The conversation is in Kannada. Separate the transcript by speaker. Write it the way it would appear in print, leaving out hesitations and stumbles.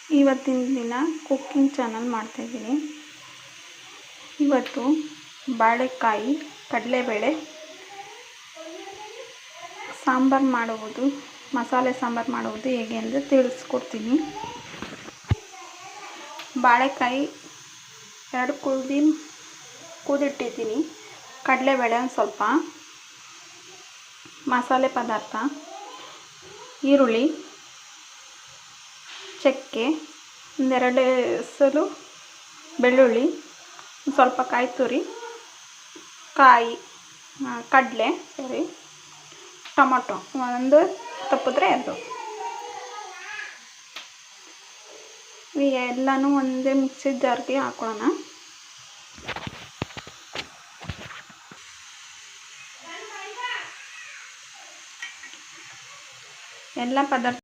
Speaker 1: ಇವತ್ತಿನ ದಿನ ಕುಕ್ಕಿಂಗ್ ಚಾನಲ್ ಮಾಡ್ತಾಯಿದ್ದೀನಿ. ಇವತ್ತು ಬಾಳೆಕಾಯಿ ಕಡಲೆಬೇಳೆ ಸಾಂಬಾರು ಮಾಡುವುದು, ಮಸಾಲೆ ಸಾಂಬಾರು ಮಾಡುವುದು ಹೇಗೆ ಎಂದು ತಿಳಿಸ್ಕೊಡ್ತೀನಿ. ಬಾಳೆಕಾಯಿ 2 ಕುದಿಟ್ಟಿದ್ದೀನಿ. ಕಡಲೆಬೇಳೆ ಒಂದು ಸ್ವಲ್ಪ, ಮಸಾಲೆ ಪದಾರ್ಥ, ಈರುಳ್ಳಿ, ಚಕ್ಕೆ, 2 ಎಸಳು ಬೆಳ್ಳುಳ್ಳಿ, ಸ್ವಲ್ಪ ಕಾಯಿ ತುರಿ, ಕಡಲೆ ಟೊಮೊಟೊ ಒಂದು ತಪ್ಪಿದ್ರೆ 2. ಎಲ್ಲನೂ ಒಂದೇ ಮಿಕ್ಸಿ ಜಾರ್ಗೆ ಹಾಕೊಳ್ಳೋಣ. ಎಲ್ಲ ಪದಾರ್ಥ